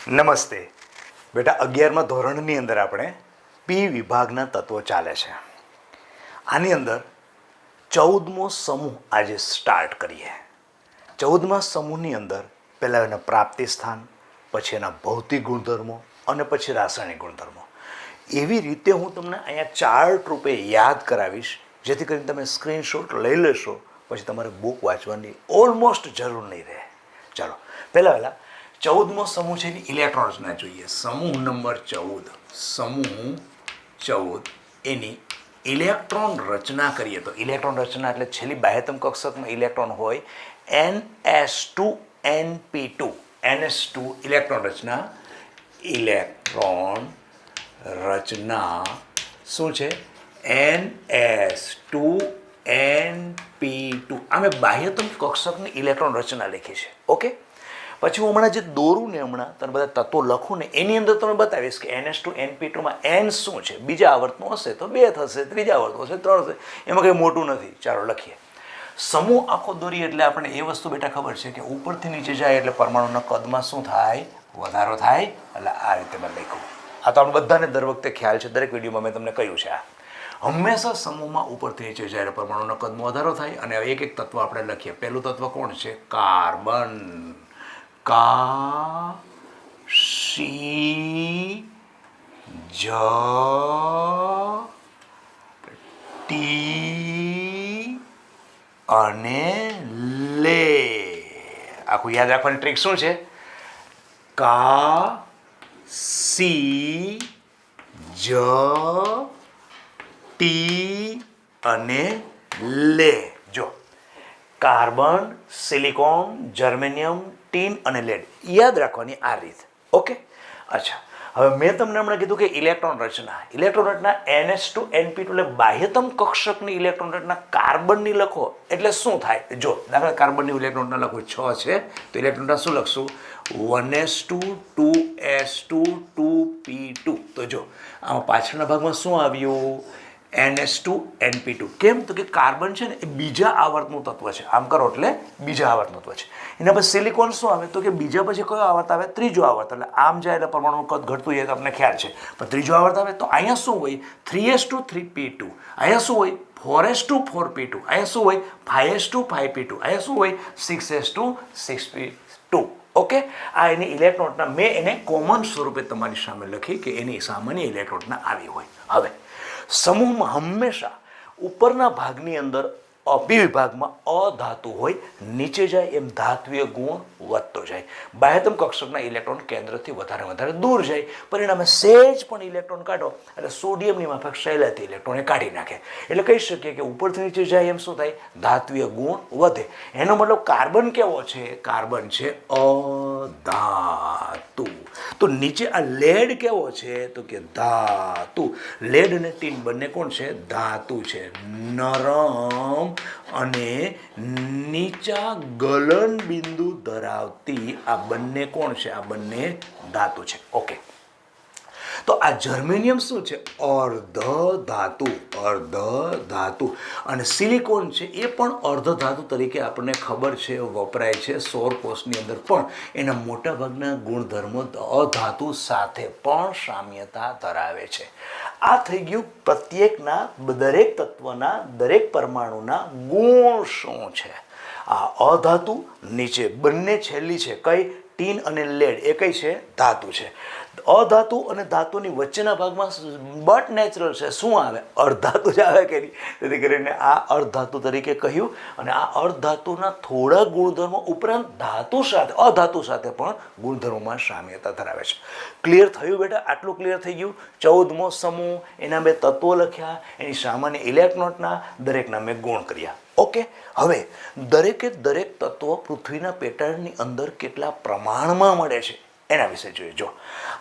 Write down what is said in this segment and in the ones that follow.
નમસ્તે બેટા, 11મા ધોરણની અંદર આપણે પી વિભાગના તત્વો ચાલે છે. આની અંદર 14મો સમૂહ આજે સ્ટાર્ટ કરીએ. 14મા સમૂહની અંદર પહેલાં એના પ્રાપ્તિ સ્થાન, પછી એના ભૌતિક ગુણધર્મો અને પછી રાસાયણિક ગુણધર્મો. એવી રીતે હું તમને અહીંયા ચાર્ટ રૂપે યાદ કરાવીશ, જેથી કરીને તમે સ્ક્રીનશોટ લઈ લેશો, પછી તમારે બુક વાંચવાની ઓલમોસ્ટ જરૂર નહીં રહે. ચાલો પહેલાં 14મો સમૂહ છે એની ઇલેક્ટ્રોન રચના જોઈએ. સમૂહ નંબર 14, સમૂહ 14 એની ઇલેક્ટ્રોન રચના કરીએ તો ઇલેક્ટ્રોન રચના એટલે છેલ્લી બાહ્યતમ કક્ષકમાં ઇલેક્ટ્રોન હોય NS2NP2. NS2 ઇલેક્ટ્રોન રચના. ઇલેક્ટ્રોન રચના શું છે? NS2NP2. આ મેં બાહ્યતમ કક્ષકની ઇલેક્ટ્રોન રચના લખી છે. ઓકે, પછી હું હમણાં જે દોરું ને તમે બધા તત્વો લખું ને એની અંદર તમે બતાવીશ કે NS2NP2માં N શું છે. બીજા આવર્તનું હશે તો 2 થશે, ત્રીજા આવર્તનું હશે 3 થશે, એમાં કંઈ મોટું નથી. ચાલો લખીએ. સમૂહ આખો દોરીએ એટલે આપણે એ વસ્તુ બેટા ખબર છે કે ઉપરથી નીચે જાય એટલે પરમાણુના કદમાં શું થાય? વધારો થાય. એટલે આ રીતે મેં લખ્યું. આ તો આપણે બધાને દર વખતે ખ્યાલ છે, દરેક વિડીયોમાં મેં તમને કહ્યું છે. આ હંમેશા સમૂહમાં ઉપરથી નીચે જાય એટલે પરમાણુના કદમાં વધારો થાય. અને એક એક તત્વ આપણે લખીએ. પહેલું તત્વ કોણ છે? કાર્બન. કા સી જ ટી અને લે. આખું યાદ રાખવાની ટ્રીક શું છે? કા સી જ ટી અને લે. જો કાર્બન, સિલિકોન, જર્મેનિયમ, ટીન અને લેડ યાદ રાખવાની આ રીત. ઓકે, અચ્છા, હવે મેં તમને હમણાં કીધું કે ઇલેક્ટ્રોન રચના. ઇલેક્ટ્રોન રચના NS2NP2 એટલે બાહ્યતમ કક્ષકની ઇલેક્ટ્રોન રચના કાર્બનની લખો એટલે શું થાય? જો દાખલા કાર્બનની ઇલેક્ટ્રોન રચના લખો 6 છે તો ઇલેક્ટ્રોન રચના શું લખશું? 1s2 2s2 2p2. તો જો આમાં પાછળના ભાગમાં શું આવ્યું? NS2NP2. કેમ? તો કે કાર્બન છે ને એ બીજા આવર્તનું તત્વ છે. આમ કરો એટલે બીજા આવર્તનું તત્વ છે. એના પછી સિલિકોન શું આવે? તો કે બીજા પછી કયો આવર્ત આવે? ત્રીજો આવર્ત. એટલે આમ જાય એટલે પરમાણુનું કદ ઘટતું જાય તો આપણને ખ્યાલ છે. પણ ત્રીજો આવર્ત આવે તો અહીંયા શું હોય? 3s2 3p2. અહીંયા શું હોય? 4s2 4p2. અહીંયા શું હોય? 5s2 5p2. અહીંયા શું હોય? 6s2 6p2. ઓકે, આ એની ઇલેક્ટ્રોનના મેં એને કોમન સ્વરૂપે તમારી સામે લખી કે એની સામાન્ય ઇલેક્ટ્રોનના આવી હોય. હવે સમૂહમાં હંમેશા ઉપરના ભાગની અંદર પી વિભાગમાં અધાતુ હોય, નીચે જાય એમ ધાત્વીય ગુણ વધતો જાય. બાહ્યતમ કક્ષકના ઇલેક્ટ્રોન કેન્દ્રથી વધારે વધારે દૂર જાય. પરિણામે સહેજ પણ ઇલેક્ટ્રોન કાઢો એટલે સોડિયમની માફક સહેલાઈથી ઇલેક્ટ્રોને કાઢી નાખે. એટલે કહી શકીએ કે ઉપરથી નીચે જાય એમ શું થાય? ધાત્વીય ગુણ વધે. એનો મતલબ કાર્બન કેવો છે? કાર્બન છે અધાતુ. તો નીચે આ લેડ કેવો છે? તો કે ધાતુ. લેડ અને ટીન બંને કોણ છે? ધાતુ છે. નરમ અને નીચા ગલન બિંદુ ધરાવતી આ બંને કોણ છે? આ બંને ધાતુ છે. ઓકે, તો આ જર્મેનિયમ શું છે? અર્ધ ધાતુ. અર્ધ ધાતુ. અને સિલિકોન છે એ પણ અર્ધ ધાતુ તરીકે આપણને ખબર છે, વપરાય છે સૌર કોષની અંદર. પણ એના મોટાભાગના ગુણધર્મો અધાતુ સાથે પણ સામ્યતા ધરાવે છે. આ થઈ ગયું પ્રત્યેકના દરેક તત્વના દરેક પરમાણુના ગુણ શું છે. આ અધાતુ નીચે બંને છેલ્લી છે કઈ? ટીન અને લેડ એ કઈ છે? ધાતુ છે. અધાતુ અને ધાતુની વચ્ચેના ભાગમાં બટ નેચરલ છે. શું આવે? અર્ધાતુ જ આવે કે નહીં? તેથી કરીને આ અર્ધાતુ તરીકે કહ્યું. અને આ અર્ધાતુના થોડા ગુણધર્મો ઉપરાંત ધાતુ સાથે અધાતુ સાથે પણ ગુણધર્મોમાં સામ્યતા ધરાવે છે. ક્લિયર થયું બેટા? આટલું ક્લિયર થઈ ગયું. 14મો સમૂહ, એના બે તત્વો લખ્યા, એની સામાન્ય ઇલેક્ટ્રોનના દરેકના મેં ગુણ કર્યા. ઓકે, હવે દરેકે દરેક તત્વો પૃથ્વીના પેટાળની અંદર કેટલા પ્રમાણમાં મળે છે એના વિશે જોઈએ. જો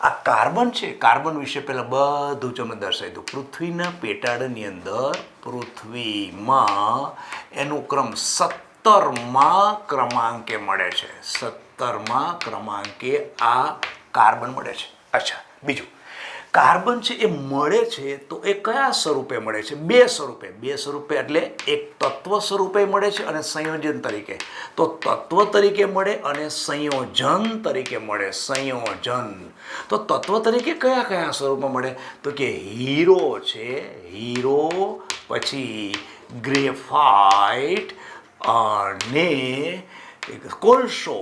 આ કાર્બન છે, કાર્બન વિશે પહેલાં બધું જ અમે દર્શાવી દઉં. પૃથ્વીના પેટાળની અંદર પૃથ્વીમાં એનું ક્રમ 17મા ક્રમાંકે મળે છે. 17મા ક્રમાંકે આ કાર્બન મળે છે. અચ્છા, બીજું કાર્બન છે એ મળે છે તો એ કયા સ્વરૂપે મળે છે? બે સ્વરૂપે એટલે એક તત્વ સ્વરૂપે મળે છે અને સંયોજન તરીકે. તો તત્વ તરીકે મળે અને સંયોજન તરીકે મળે. સંયોજન તો તત્વ તરીકે કયા કયા સ્વરૂપમાં મળે? તો કે હીરો છે, હીરો, પછી ગ્રેફાઇટ અને કોલસો.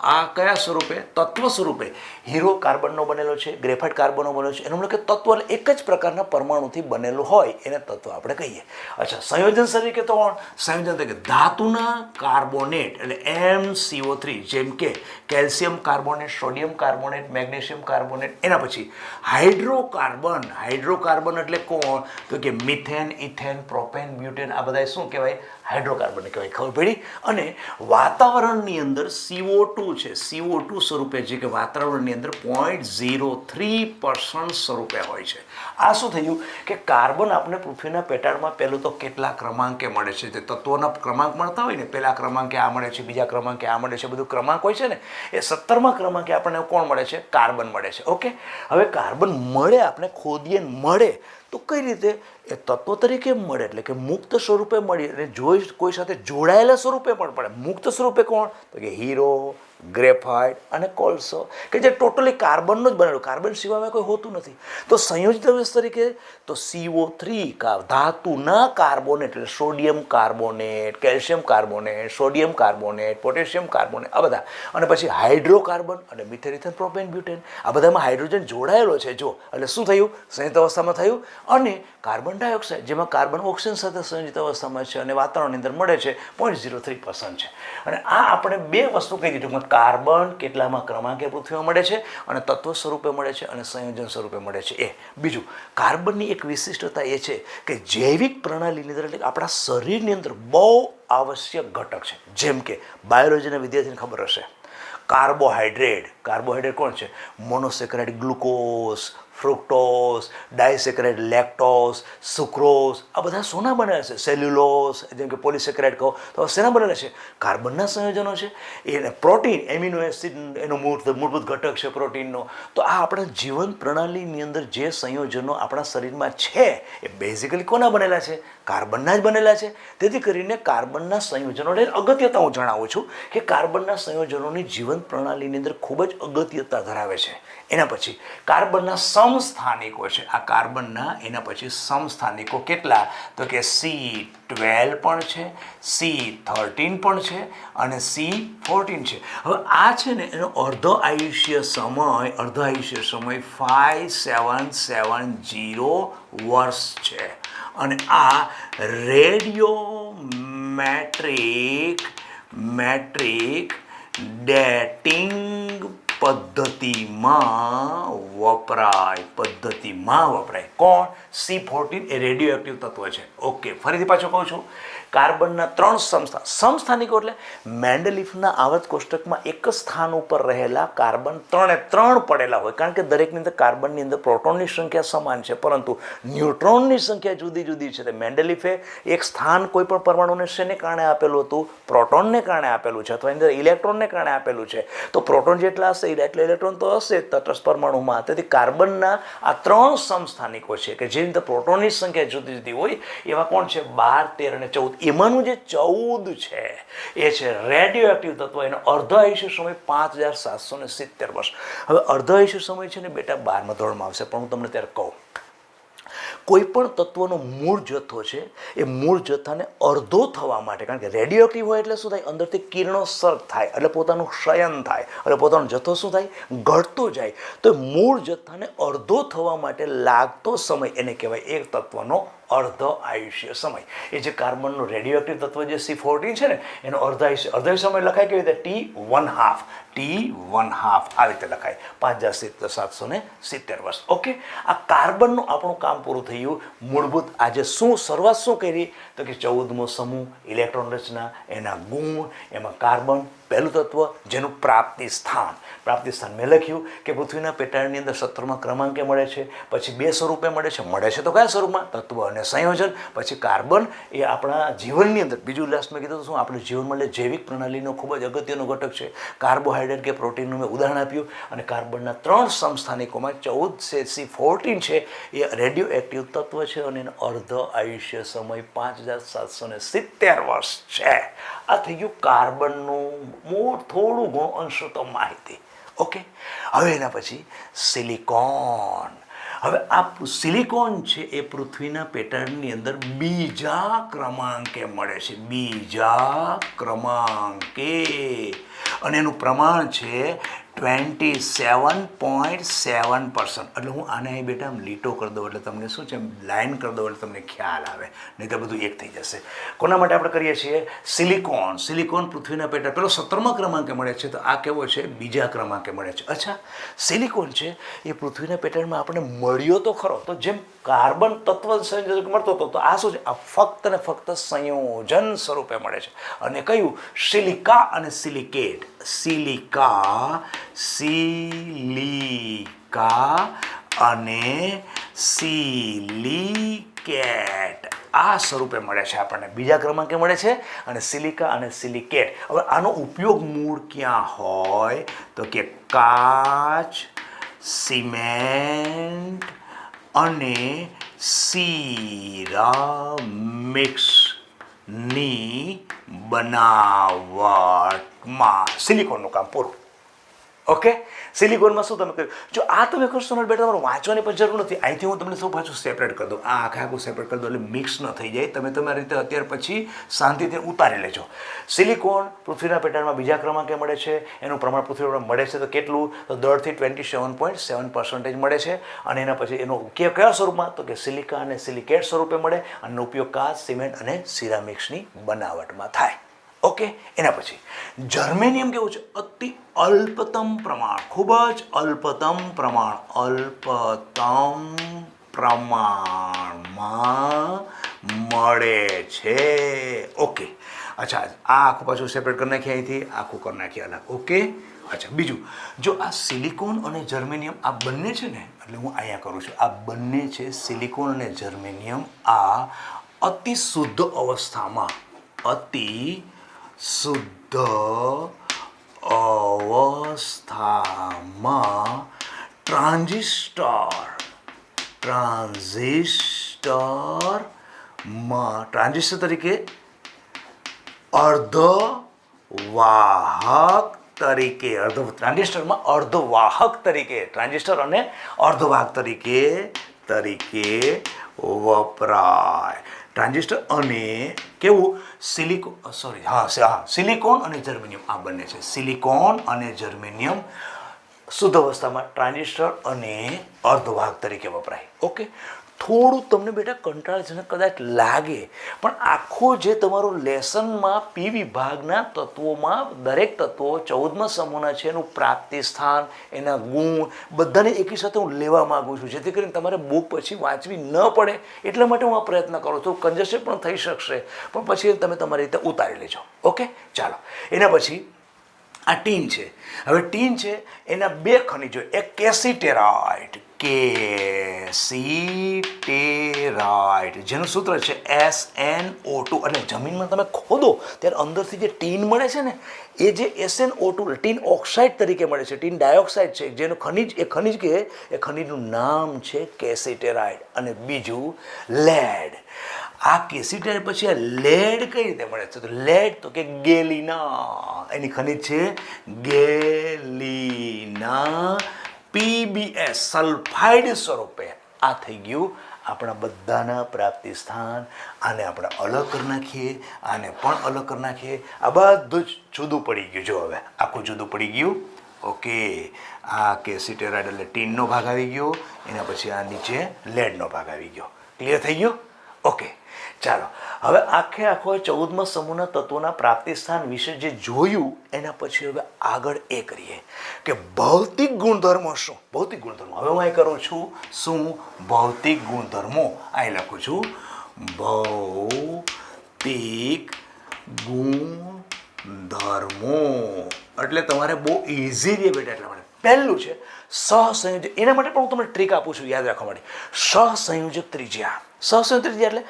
આ કયા સ્વરૂપે? તત્વ સ્વરૂપે. હીરો કાર્બનનો બનેલો છે, ગ્રેફાઇટ કાર્બનનો બનેલો છે. એનો મતલબ કે તત્વ એટલે એક જ પ્રકારના પરમાણુથી બનેલું હોય એને તત્વ આપણે કહીએ. અચ્છા, સંયોજન તરીકે તો સંયોજન તરીકે ધાતુના કાર્બોનેટ એટલે MCO3, જેમ કે calcium carbonate, sodium carbonate, magnesium carbonate. એના પછી હાઇડ્રોકાર્બન. હાઇડ્રોકાર્બન એટલે કોણ? તો કે મિથેન, ઇથેન, પ્રોપેન, બ્યુટેન. આ બધા શું કહેવાય? હાઇડ્રોકાર્બન કહેવાય. ખબર પડી? અને વાતાવરણની અંદર CO2 છે, CO2 સ્વરૂપે, જે કે વાતાવરણની અંદર 0.03% સ્વરૂપે હોય છે. આ શું થયું કે કાર્બન આપણે પૃથ્વીના પેટાળમાં પહેલું તો કેટલા ક્રમાંકે મળે છે? જે તત્વોના ક્રમાંક મળતા હોય ને, પહેલા ક્રમાંકે આ મળે છે, બીજા ક્રમાંકે આ મળે છે, બધું ક્રમાંક હોય છે ને, એ 17મા ક્રમાંકે આપણને કોણ મળે છે? કાર્બન મળે છે. ઓકે, હવે કાર્બન મળે, આપણે ખોદીએ મળે તો કઈ રીતે? એ તત્વ તરીકે મળે એટલે કે મુક્ત સ્વરૂપે મળી અને જોઈ કોઈ સાથે જોડાયેલા સ્વરૂપે પણ પડે. મુક્ત સ્વરૂપે કોણ? તો કે હીરો, ગ્રેફાઇટ અને કોલસો, કે જે ટોટલી કાર્બનનો જ બનેલું, કાર્બન સિવાય કોઈ હોતું નથી. તો સંયોજિત અવયવ તરીકે તો CO3 ધાતુના કાર્બોનેટ એટલે sodium carbonate, calcium carbonate, sodium carbonate, potassium carbonate, આ બધા. અને પછી હાઇડ્રોકાર્બન અને મિથેન, ઇથેન, પ્રોપેન, બ્યુટેન. આ બધામાં હાઇડ્રોજન જોડાયેલો છે. જો એટલે શું થયું? સંયુક્ત અવસ્થામાં થયું. અને કાર્બન ડાયોક્સાઇડ, જેમાં કાર્બન ઓક્સિજન સાથે સંયોજિત અવસ્થામાં છે અને વાતાવરણની અંદર મળે છે, 0.03% છે. અને આ આપણે બે વસ્તુ કહી દીધું. કાર્બન કેટલામાં ક્રમાંકે પૃથ્વીમાં મળે છે અને તત્વ સ્વરૂપે મળે છે અને સંયોજન સ્વરૂપે મળે છે. એ બીજું, કાર્બનની એક વિશિષ્ટતા એ છે કે જૈવિક પ્રણાલીની અંદર એટલે આપણા શરીરની અંદર બહુ આવશ્યક ઘટક છે. જેમ કે બાયોલોજીના વિદ્યાર્થીને ખબર હશે, કાર્બોહાઈડ્રેટ. કાર્બોહાઈડ્રેટ કોણ છે? મોનોસેકરાઇડ ગ્લુકોઝ, ફ્રુક્ટોઝ, ડાયસેકરાઇડ લેક્ટોઝ, સુક્રોઝ. આ બધા શોના બનેલા છે? સેલ્યુલોઝ, જેમ કે પોલિસેકરાઇડ કહો તો શેના બનેલા છે? કાર્બનના સંયોજનો છે. એને પ્રોટીન, એમિનો એસિડ એનો મૂળભૂત ઘટક છે પ્રોટીનનો. તો આ આપણા જીવન પ્રણાલીની અંદર જે સંયોજનો આપણા શરીરમાં છે એ બેઝિકલી કોના બનેલા છે? કાર્બનના જ બનેલા છે. તેથી કરીને કાર્બનના સંયોજનોને અગત્યતા હું જણાવું છું કે કાર્બનના સંયોજનોની જીવન પ્રણાલીની અંદર ખૂબ જ અગત્યતા ધરાવે છે. એના પછી કાર્બનના સમસ્થાનિકો છે. આ કાર્બનના એના પછી સમસ્થાનિકો કેટલા? તો કે C12 પણ છે, C13 પણ છે અને C14 છે. હવે આ છે ને એનો અર્ધ આયુષ્ય સમય 5770 વર્ષ છે. અને આ રેડિયો મેટ્રિક ડેટિંગ પદ્ધતિમાં વપરાય. કોણ? C14 એ રેડિયો એક્ટિવ તત્વ છે. ઓકે, ફરીથી પાછું કહું છું, કાર્બનના 3 સમસ્થાનિકો એટલે મેન્ડેલિફના આવર્ત કોષ્ટકમાં એક જ સ્થાન ઉપર રહેલા કાર્બન 3 પડેલા હોય. કારણ કે દરેકની અંદર કાર્બનની અંદર પ્રોટોનની સંખ્યા સમાન છે પરંતુ ન્યુટ્રોનની સંખ્યા જુદી જુદી છે. મેન્ડેલિફે એક સ્થાન કોઈ પણ પરમાણુને શેને કારણે આપેલું હતું? પ્રોટોનને કારણે આપેલું છે અથવા અંદર ઇલેક્ટ્રોનને કારણે આપેલું છે. તો પ્રોટોન જેટલા હશે એટલે ઇલેક્ટ્રોન તો હશે તટસ્થ પરમાણુમાં. તેથી કાર્બનના આ 3 સમસ્થાનિકો છે કે જે રીતે પ્રોટોનની સંખ્યા જુદી જુદી હોય એવા કોણ છે? 12, 13 અને 14. એમાંનું જે 14 છે એ છે રેડિયો એક્ટિવ તત્વ. એનો અર્ધ આયુષ્ય સમય 5770 વર્ષ. હવે અર્ધ આયુષ્ય સમય છે ને બેટા 12મા ધોરણમાં આવશે, પણ હું તમને ત્યારે કહું, કોઈ પણ તત્વનો મૂળ જથ્થો છે એ મૂળ જથ્થાને અડધો થવા માટે, કારણ કે રેડિયો એક્ટિવ હોય એટલે શું થાય? અંદરથી કિરણોત્સર્ગ થાય એટલે પોતાનું ક્ષયન થાય એટલે પોતાનો જથ્થો શું થાય? ઘટતો જાય. તો મૂળ જથ્થાને અડધો થવા માટે લાગતો સમય એને કહેવાય એક તત્વનો અર્ધ આયુષ્ય સમય. એ જે કાર્બનનો રેડિયો એક્ટિવ તત્વ જે C14 છે ને એનો અર્ધ આયુષ્ય સમય લખાય કેવી રીતે? T1/2 આવી રીતે લખાય, 5770 વર્ષ. ઓકે, આ કાર્બનનું આપણું કામ પૂરું થયું. મૂળભૂત આજે શરૂઆત શું કરી? તો કે 14મો સમૂહ, ઇલેક્ટ્રોન રચના, એના ગુણ, એમાં કાર્બન પહેલું તત્વ જેનું પ્રાપ્તિ સ્થાન મેં લખ્યું કે પૃથ્વીના પેટાળની અંદર 17મા ક્રમાંકે મળે છે. પછી 2 સ્વરૂપે મળે છે તો કયા સ્વરૂપમાં? તત્વ અને સંયોજન. પછી કાર્બન એ આપણા જીવનની અંદર, બીજું લાસ્ટમાં કીધું શું, આપણે જીવનમાં એટલે જૈવિક પ્રણાલીનો ખૂબ જ અગત્યનો ઘટક છે. કાર્બોહાઈડ્રેટ કે પ્રોટીનનું મેં ઉદાહરણ આપ્યું. અને કાર્બનના 3 સમસ્થાનિકોમાં 14 છે એ રેડિયો એક્ટિવ તત્વ છે અને એનો અર્ધ આયુષ્ય સમય 5770 વર્ષ છે. આ થઈ ગયું કાર્બનનું થોડું ઘણું અંશ તો માહિતી. ઓકે, હવે એના પછી સિલિકોન. હવે આ સિલિકોન છે એ પૃથ્વીના પેટર્નની અંદર બીજા ક્રમાંકે મળે છે, બીજા ક્રમાંકે, અને એનું પ્રમાણ છે 27.7%. એટલે હું આને અહીં બેટા આમ લીટો કરી દઉં એટલે તમને શું છે, લાઈન કરી દઉં એટલે તમને ખ્યાલ આવે, નહીં તો બધું એક થઈ જશે. કોના માટે આપણે કરીએ છીએ? સિલિકોન. સિલિકોન પૃથ્વીના પેટર્ન પેલો 17મા ક્રમાંકે મળે છે, તો આ કેવો છે? બીજા ક્રમાંકે મળે છે. અચ્છા, સિલિકોન છે એ પૃથ્વીના પેટર્નમાં આપણે મળ્યો તો ખરો, તો જેમ કાર્બન તત્વ સંયોજક મળતો હતો, તો આ શું છે? આ ફક્ત ને ફક્ત સંયોજન સ્વરૂપે મળે છે. અને કયું? સિલિકા અને સિલિકેટ. સિલિકા અને સિલિકેટ આ સ્વરૂપે મળે છે આપણને, બીજા ક્રમાંકે મળે છે. અને સિલિકા અને સિલિકેટ. હવે આનો ઉપયોગ મૂળ ક્યાં હોય? તો કે કાચ, સિમેન્ટ અને સિરામિક્સની બનાવટમાં સિલિકોનનું કામ પૂરું. ઓકે, સિલિકોનમાં શું તમે કર્યું? જો આ તમે કરશો ને બેટા તમારે વાંચવાની પણ જરૂર નથી. અહીંથી હું તમને શું પાછું સેપરેટ કરી દઉં, આ આખું સેપરેટ કરી દઉં એટલે મિક્સ ન થઈ જાય. તમે તમારી રીતે અત્યાર પછી શાંતિથી ઉતારી લેજો. સિલિકોન પૃથ્વીના પેટર્નમાં બીજા ક્રમાંકે મળે છે. એનું પ્રમાણ પૃથ્વી પર મળે છે તો કેટલું? તો 10 થી 27.7% મળે છે. અને એના પછી એનો કયા સ્વરૂપમાં? તો કે સિલિકા અને સિલિકેટ સ્વરૂપે મળે. અને એનો ઉપયોગ કાચ, સિમેન્ટ અને સિરામિક્સની બનાવટમાં થાય. ઓકે, એના પછી જર્મેનિયમ કેવું છે? અતિ અલ્પતમ પ્રમાણ, ખૂબ જ અલ્પતમ પ્રમાણમાં મળે છે. ઓકે, અચ્છા, આ આખું પાછું સેપરેટ કરી નાખીએ, અહીંથી આખું કરી નાખીએ અલગ. ઓકે, અચ્છા, બીજું જો આ સિલિકોન અને જર્મેનિયમ આ બંને છે ને, એટલે હું અહીંયા કરું છું, આ બંને છે સિલિકોન અને જર્મેનિયમ, આ અતિ શુદ્ધ અવસ્થામાં, અતિ શુદ્ધ અવસ્થામાં ટ્રાન્ઝિસ્ટર તરીકે અર્ધવાહક તરીકે ટ્રાન્ઝિસ્ટર અને અર્ધવાહક તરીકે વપરાય. ટ્રાન્ઝિસ્ટર અને કેવું? સિલિકોન અને જર્મેનિયમ આ બંને છે. સિલિકોન અને જર્મેનિયમ શુદ્ધ અવસ્થામાં ટ્રાન્ઝિસ્ટર અને અર્ધવાહક તરીકે વપરાય. ઓકે, થોડું તમને બેટા કંટાળાજનક કદાચ લાગે, પણ આખું જે તમારું લેસનમાં પી વિભાગના તત્વોમાં દરેક તત્વો 14મા સમૂહના છે, એનું પ્રાપ્તિ સ્થાન, એના ગુણ બધાને એકી સાથે હું લેવા માગું છું, જેથી કરીને તમારે બુક પછી વાંચવી ન પડે. એટલા માટે હું આ પ્રયત્ન કરું છું. કન્જેસ્ટેડ પણ થઈ શકશે, પણ પછી તમે તમારી રીતે ઉતારી લેજો. ઓકે, ચાલો. એના પછી આ ટીન છે. હવે ટીન છે એના 2 ખનિજો, એક કેસીટેરાઇટ, જેનું સૂત્ર છે SnO2. એટલે જમીનમાં તમે ખોદો ત્યારે અંદરથી જે ટીન મળે છે ને, એ જે SnO2 ટીન ઓક્સાઇડ તરીકે મળે છે, ટીન ડાયોક્સાઇડ છે, જેનું ખનિજનું નામ છે કેસીટેરાઇટ. અને બીજું લેડ. આ કેસીટેરાઇટ પછી આ લેડ કઈ રીતે મળે છે? તો લેડ તો કે ગેલિના, એની ખનિજ છે ગેલિના, PbS સલ્ફાઇડ સ્વરૂપે. આ થઈ ગયું આપણા બધાના પ્રાપ્તિ સ્થાન. આને આપણે અલગ કરી નાખીએ, આને પણ અલગ કરી નાખીએ. આ બધું જ જુદું પડી ગયું. જો હવે આખું જુદું પડી ગયું. ઓકે, આ કેસીટેરાઇડ એટલે ટીનનો ભાગ આવી ગયો, એના પછી આ નીચે લેડનો ભાગ આવી ગયો. ક્લિયર થઈ ગયું? ઓકે, ચાલો. હવે આખો 14મા સમૂહના તત્વોના પ્રાપ્તિ સ્થાન વિશે જે જોયું, એના પછી હવે આગળ એ કરીએ કે ભૌતિક ગુણધર્મો શું? ભૌતિક ગુણધર્મો. હવે હું અહીં કરું છું શું? ભૌતિક ગુણધર્મો. અહીં લખું છું ભૌતિક ગુણધર્મો. એટલે તમારે બહુ ઇઝી રે બેટા. એટલા માટે પહેલું છે સહસંયોજક. એના માટે પણ હું તમને ટ્રીક આપું છું યાદ રાખવા માટે. સહસંયોજક ત્રિજ્યા. સહસંયોજક ત્રિજ્યા એટલે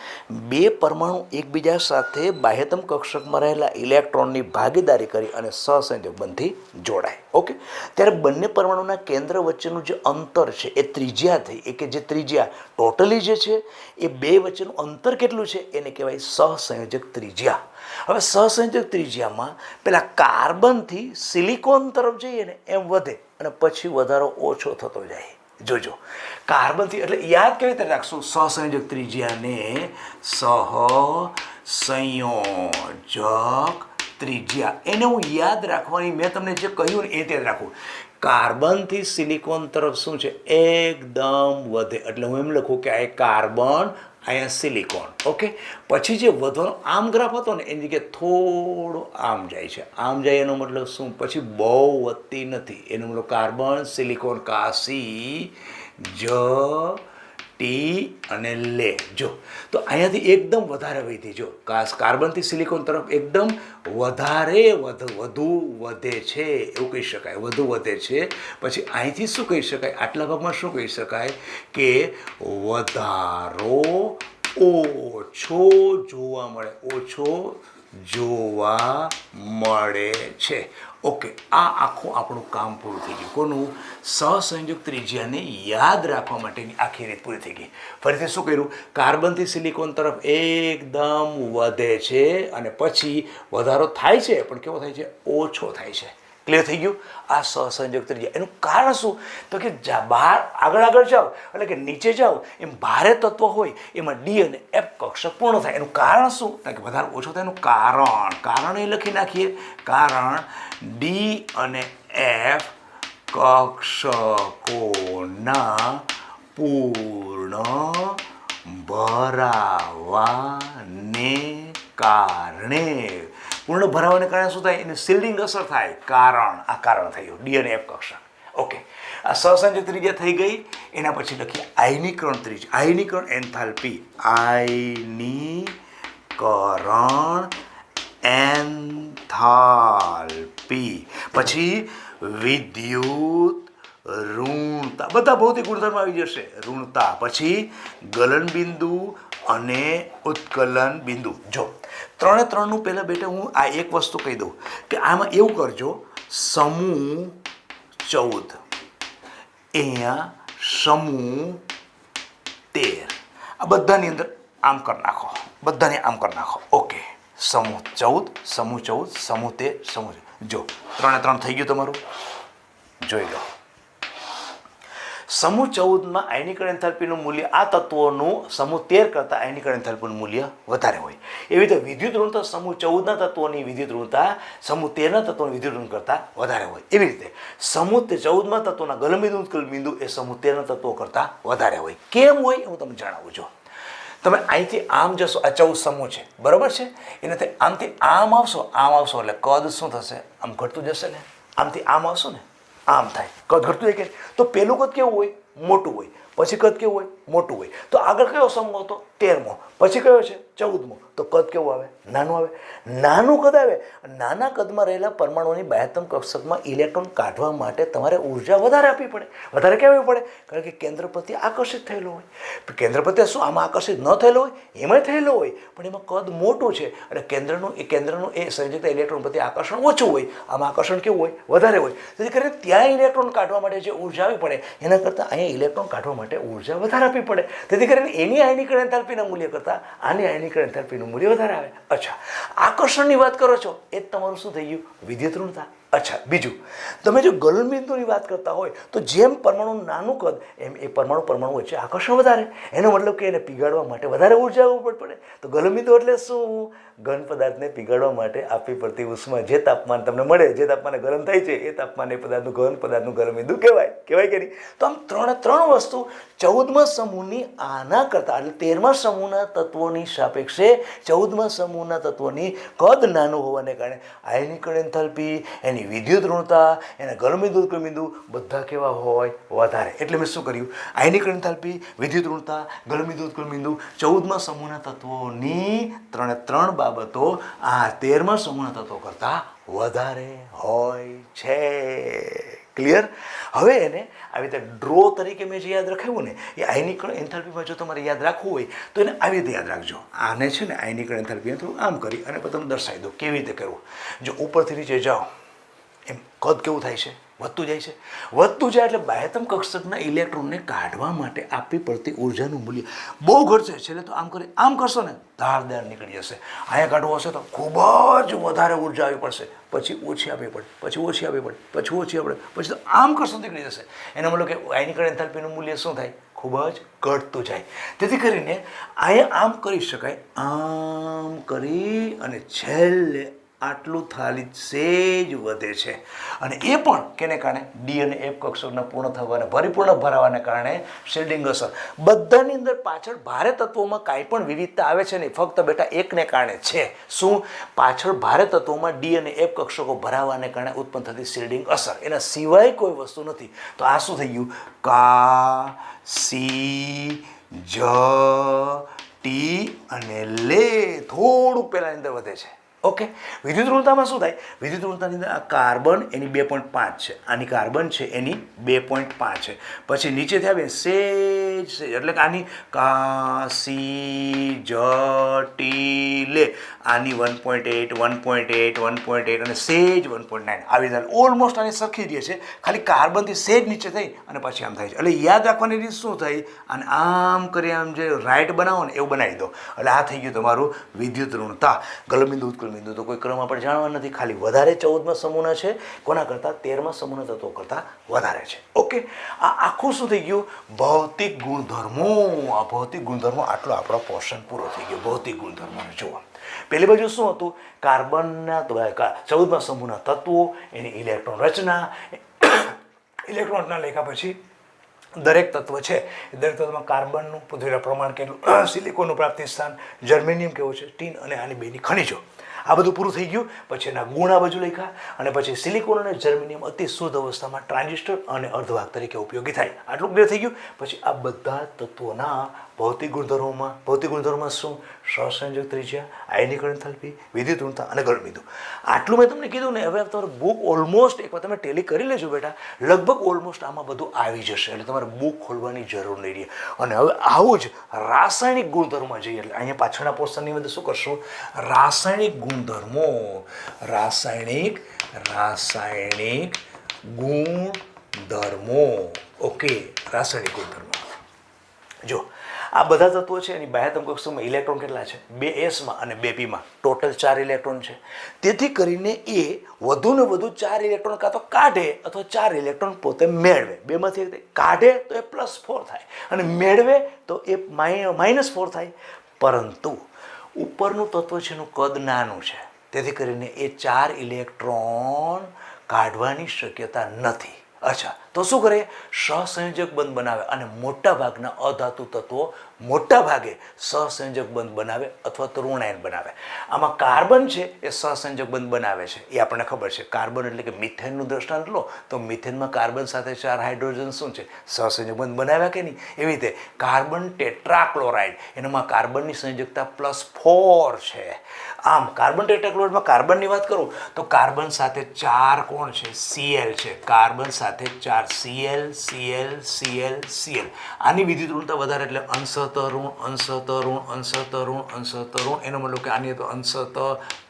બે પરમાણુ એકબીજા સાથે બાહ્યતમ કક્ષકમાં રહેલા ઇલેક્ટ્રોનની ભાગીદારી કરી અને સહસંયોજક બંધથી જોડાય. ઓકે, ત્યારે બંને પરમાણુના કેન્દ્ર વચ્ચેનું જે અંતર છે એ ત્રિજ્યા થઈ, એ કે જે ત્રિજ્યા ટોટલી જે છે એ બે વચ્ચેનું અંતર કેટલું છે એને કહેવાય સહસંયોજક ત્રિજ્યા. હવે સહસંયોજક ત્રિજ્યામાં પેલા કાર્બનથી સિલિકોન તરફ જઈએ ને એમ વધે અને પછી વધારો ઓછો થતો જાય. જોજો, કાર્બનથી એટલે યાદ કેવી રીતે રાખશું સહસંયોજક ત્રિજ્યાને? સહસંયોજક ત્રિજ્યા એને હું યાદ રાખવાની, મેં તમને જે કહ્યું ને એ યાદ રાખવું. કાર્બનથી સિલિકોન તરફ શું છે? એકદમ વધે. એટલે હું એમ લખું કે આ એક કાર્બન, અહીંયા સિલિકોન. ઓકે, પછી જે વધવાનો આમ ગ્રાફ હતો ને એની જગ્યાએ થોડો આમ જાય છે. આમ જાય એનો મતલબ શું? પછી બહુ વધતી નથી. એનો મતલબ કાર્બન સિલિકોન કાસી જ ટી અને લે. જો તો અહીંયાથી એકદમ વધારે વધી. જો કાર્બનથી સિલિકોન તરફ એકદમ વધુ વધે છે એવું કહી શકાય. વધુ વધે છે. પછી અહીંથી શું કહી શકાય? આટલા ભાગમાં શું કહી શકાય કે વધારો ઓછો જોવા મળે. ઓછો જોવા મળે છે. ઓકે, આ આખું આપણું કામ પૂરું થઈ ગયું. કોનું? સહસંયોજક ત્રિજ્યાને યાદ રાખવા માટેની આખી રીત પૂરી થઈ ગઈ. ફરીથી શું કર્યું? કાર્બનથી સિલિકોન તરફ એકદમ વધે છે અને પછી વધારો થાય છે, પણ કેવો થાય છે? ઓછો થાય છે. ક્લિયર થઈ ગયું? આ સહસંયોજક ત્રિજ્યા. એનું કારણ શું? તો કે બહાર આગળ જાઓ એટલે કે નીચે જાઓ એમ ભારે તત્વ હોય એમાં ડી અને એફ કક્ષક પૂર્ણ થાય. એનું કારણ શું? કે વધારે ઓછો થાય એનું કારણ એ લખી નાખીએ. કારણ ડી અને એફ કક્ષકોના પૂર્ણ ભરાવાને કારણે. પૂર્ણ ભરાવાને કારણે શું થાય? એને શિલ્ડિંગ અસર થાય. આ કારણ થયું ડી અને એફ કક્ષક. ઓકે, આ સહસંયોજક ત્રિજ્યા થઈ ગઈ. એના પછી લખીએ આયનીકરણ ત્રિજ્યા. આયનીકરણ એન્થાલ્પી. આયનીકરણ એન્થાલ્પી. પછી વિદ્યુત ઋણતા. બધા ભૌતિક ગુણધર્મ આવી જશે. ઋણતા. પછી ગલન બિંદુ અને ઉત્કલન બિંદુ. જો ત્રણનું પહેલાં બેટા હું આ એક વસ્તુ કહી દઉં કે આમાં એવું કરજો, સમૂહ 14, અહીંયા સમૂહ 13, આ બધાની અંદર આમ કરી નાખો. બધાને આમ કરી નાખો. ઓકે, સમૂહ 14, સમૂહ 13, સમૂહ. જો 3 થઈ ગયું તમારું. જોઈ લો, સમૂહ 14માં આયનીકરણ એન્થાલ્પીનું મૂલ્ય આ તત્વોનું સમૂહ 13 કરતાં આયનીકરણ એન્થાલ્પીનું મૂલ્ય વધારે હોય. એવી રીતે વિદ્યુત ઋણતા સમૂહ 14ના તત્વોની વિદ્યુત ઋણતા સમૂહ 13ના તત્વોની વિદ્યુત ઋણ કરતાં વધારે હોય. એવી રીતે સમૂહ 14માં તત્વોના ગલનબિંદુ ઉત્કલન બિંદુ એ સમૂહ 13ના તત્વો કરતાં વધારે હોય. કેમ હોય હું તમને જણાવું છું. તમે અહીંથી આમ જશો, આ 14 સમૂહ છે બરાબર છે, એનાથી આમથી આમ આવશો એટલે કદ શું થશે? આમ ઘટતું જશે ને. આમથી આમ આવશો ને આમ થાય, કદ ઘટતું જાય કે. તો પહેલું કદ કેવું હોય? મોટું હોય. પછી કદ કેવું હોય? મોટું હોય. તો આગળ કયો સમૂહ હતો? 13મો. પછી કયો છે? 14મો. તો કદ કેવું આવે? નાનું આવે. નાનું કદ આવે. નાના કદમાં રહેલા પરમાણુઓની બાહ્યતમ કક્ષકમાં ઇલેક્ટ્રોન કાઢવા માટે તમારે ઉર્જા વધારે આપવી પડે. વધારે કેમ આપવી પડે? કારણ કે કેન્દ્ર પ્રત્યે આકર્ષિત થયેલો હોય. કેન્દ્ર પ્રત્યે શું આમાં આકર્ષિત ન થયેલો હોય? એમાં થયેલો હોય, પણ એમાં કદ મોટું છે અને કેન્દ્રનું એ સંયોજકતા ઇલેક્ટ્રોન પ્રત્યે આકર્ષણ ઓછું હોય. આમાં આકર્ષણ કેવું હોય? વધારે હોય. તેથી કરીને ત્યાં ઇલેક્ટ્રોન કાઢવા માટે જે ઉર્જા આપવી પડે એના કરતાં અહીંયા ઇલેક્ટ્રોન કાઢવા માટે ઉર્જા વધારે આપવી પડે. તેથી કરીને એની આયનીકરણ એન્થાલ્પીના મૂલ્ય કરતાં આની આયનીકરણ એન્થાલ્પીનું મૂલ્ય વધારે આવે. અચ્છા, આકર્ષણની વાત કરો છો એ જ તમારું શું થઈ ગયું? વિદ્યુત ઋણતા. અચ્છા, બીજું તમે જો ગલન બિંદુની વાત કરતા હોય તો જેમ પરમાણુનું નાનું કદ એમ એ પરમાણુ વચ્ચે આકર્ષણ વધારે. એનો મતલબ કે એને પીગાળવા માટે વધારે ઉર્જા આપવી પડે. તો ગલન બિંદુ એટલે શું? ઘન પદાર્થને પીગાળવા માટે આપવી પડતી ઉષ્મા. જે તાપમાન તમને મળે, જે તાપમાને ગરમ થાય છે એ તાપમાને ઘન પદાર્થનું ગલન બિંદુ કહેવાય કે નહીં? તો આમ ત્રણ વસ્તુ 14મા સમૂહની આના કરતાં એટલે 13મા સમૂહના તત્વોની સાપેક્ષે 14મા સમૂહના તત્વોની કદ નાનું હોવાને કારણે આયનીકરણ એન્થાલ્પી, એની વિદ્યુત ઋણતા, એના ગલનબિંદુ ઉત્કલનબિંદુ બધા કેવા હોય? વધારે. એટલે મેં શું કર્યું? આયનીકરણ એન્થાલ્પી, વિદ્યુત ઋણતા, ગલનબિંદુ ઉત્કલનબિંદુ 14મા સમૂહના તત્વોની ત્રણ બાબતો આ 13મા સમૂહના તત્વો કરતાં વધારે હોય છે. ક્લિયર? હવે એને આવી રીતે ડ્રો તરીકે મેં જે યાદ રખાવ્યું ને એ આયનિક એન્થાલ્પીમાં જો તમારે યાદ રાખવું હોય તો એને આવી રીતે યાદ રાખજો. આને છે ને આયનિક એન્થાલ્પી થોડું આમ કરી અને પછી તમને દર્શાવી દો કેવી રીતે કરવું. જો ઉપરથી નીચે જાઓ એમ કદ કેવું થાય છે? વધતું જાય છે. વધતું જાય એટલે બાહ્યતમ કક્ષકના ઇલેક્ટ્રોનને કાઢવા માટે આપવી પડતી ઉર્જાનું મૂલ્ય બહુ ઘટશે. છેલ્લે તો આમ કરી આમ કરશો ને ધારદાર નીકળી જશે. અહીંયા કાઢવો હશે તો ખૂબ જ વધારે ઉર્જા આવી પડશે, પછી ઓછી આપવી પડે, પછી ઓછી આપવી પડે, પછી ઓછી આપવી પડે, પછી તો આમ કરશો નીકળી જશે. એનો મતલબ કે આયનિક એન્થાલ્પીનું મૂલ્ય શું થાય? ખૂબ જ ઘટતું જાય. તેથી કરીને અહીંયા આમ કરી શકાય, આમ કરી અને છેલ્લે આટલું થાલી સેજ વધે છે. અને એ પણ કેને કારણે? ડી અને એફ કક્ષકના પૂર્ણ થવાને પરિપૂર્ણ ભરાવાને કારણે શિલ્ડિંગ અસર. બધાની અંદર પાછળ ભારે તત્વોમાં કાંઈ પણ વિવિધતા આવે છે નહીં, ફક્ત બેટા એકને કારણે છે. શું? પાછળ ભારે તત્વોમાં ડી અને એફ કક્ષકો ભરાવાને કારણે ઉત્પન્ન થતી શિલ્ડિંગ અસર. એના સિવાય કોઈ વસ્તુ નથી. તો આ શું થઈ ગયું? કા, સી, જ, ટી અને લે થોડુંક પહેલાંની અંદર વધે છે. ઓકે, વિદ્યુત ઋણતામાં શું થાય? વિદ્યુત ઋણતાની અંદર આ કાર્બન એની 2.5 છે, આની કાર્બન છે એની 2.5 છે. પછી નીચેથી આવે સેજ સેજ એટલે કે આની કા, સી, જ, ટી, લે આની 1.8, 1.8, 1.8 અને સેજ 1.9 આવી રીતે ઓલમોસ્ટ આની સરખી જ છે. ખાલી કાર્બનથી સેજ નીચે થઈ અને પછી આમ થાય છે. એટલે યાદ રાખવાની રીત શું થઈ? અને આમ કરી આમ જે રાઈટ બનાવો ને એવું બનાવી દો. એટલે આ થઈ ગયું તમારું વિદ્યુત ઋણતા. ગલનબિંદુ ઉત્કલન બિંદુ તો કોઈ ક્રમ આપણે જાણવા નથી, ખાલી વધારે 14મા સમૂહના છે, કોના કરતાં? 13મા સમૂહના તત્વો કરતાં વધારે છે. ઓકે, આ આખું શું થઈ ગયું? ભૌતિક ગુણધર્મો. આ ભૌતિક ગુણધર્મો આટલો આપણો પોર્શન પૂરો થઈ ગયો. ભૌતિક ગુણધર્મોને જુઓ. પહેલી બાજુ શું હતું? કાર્બનના 14મા સમૂહના તત્વો, એની ઇલેક્ટ્રોન રચના, ઇલેક્ટ્રોનના લેખા પછી દરેક તત્વ છે દરેક તત્વમાં કાર્બનનું પૃથ્વીના પ્રમાણ કેટલું, સિલિકોનનું પ્રાપ્તિ સ્થાન, જર્મેનિયમ કેવો છે, ટીન અને આની બેની ખનિજો. આ બધું પૂરું થઈ ગયું. પછી એના ગુણ આ બાજુ લખ્યા અને પછી સિલિકોન અને જર્મેનિયમ અતિ શુદ્ધ અવસ્થામાં ટ્રાન્ઝિસ્ટર અને અર્ધવાહક તરીકે ઉપયોગી થાય. આટલું ક્લિયર થઈ ગયું. પછી આ બધા તત્વોના ભૌતિક ગુણધર્મોમાં શું? સહસંયોજક ત્રિજ્યા, આયનિક એન્થાલ્પી, વિદ્યુત ઋણતા અને ગલનબિંદુ. આટલું મેં તમને કીધું ને. હવે તમારું બુક ઓલમોસ્ટ એકવાર તમે ટેલી કરી લેજો બેટા, લગભગ ઓલમોસ્ટ આમાં બધું આવી જશે. એટલે તમારે બુક ખોલવાની જરૂર નહીં રહે. અને હવે આવું જ રાસાયણિક ગુણધર્મમાં જઈએ એટલે અહીંયા પાછળના પોર્શનની અંદર શું કરશું? રાસાયણિક ગુણધર્મો, રાસાયણિક ગુણધર્મો. ઓકે, રાસાયણિક ગુણધર્મો. જો આ બધા તત્વો છે એની બાહ્યતમ કક્ષકમાં ઇલેક્ટ્રોન કેટલા છે? 2s અને 2pમાં ટોટલ 4 ઇલેક્ટ્રોન છે. તેથી કરીને એ વધુને વધુ 4 ઇલેક્ટ્રોન કાં તો કાઢે અથવા 4 ઇલેક્ટ્રોન પોતે મેળવે. બેમાંથી કાઢે તો એ +4 થાય અને મેળવે તો એ -4 થાય. પરંતુ ઉપરનું તત્વ છે એનું કદ નાનું છે, તેથી કરીને એ 4 ઇલેક્ટ્રોન કાઢવાની શક્યતા નથી. અચ્છા, તો શું કરે? સહસંયોજક બંધ બનાવે અને મોટા ભાગના અધાતુ તત્વો મોટા ભાગે સહસંયોજક બંધ બનાવે અથવા તો ઋણાયન બનાવે. આમાં કાર્બન છે એ સહસંયોજક બંધ બનાવે છે, એ આપણને ખબર છે. કાર્બન એટલે કે મિથેનનું દ્રષ્ટાંત લો તો મિથેનમાં કાર્બન સાથે 4 હાઇડ્રોજન શું છે? સહસંયોજક બંધ બનાવ્યા કે નહીં? એવી રીતે કાર્બન ટેટ્રાક્લોરાઇડ, એનામાં કાર્બનની સંયોજકતા +4 છે. આમ કાર્બન ટેટ્રાક્લોરાઇડમાં કાર્બનની વાત કરું તો કાર્બન સાથે 4 કોણ છે? Cl છે. કાર્બન સાથે 4 Cl, Cl, Cl, Cl. આની વિદ્યુત ઋણતા વધારે એટલે અંશત ઋણ, અંશત ઋણ, અંશત ઋણ, અંશત ઋણ. એનો મતલબ કે આની તો અંશત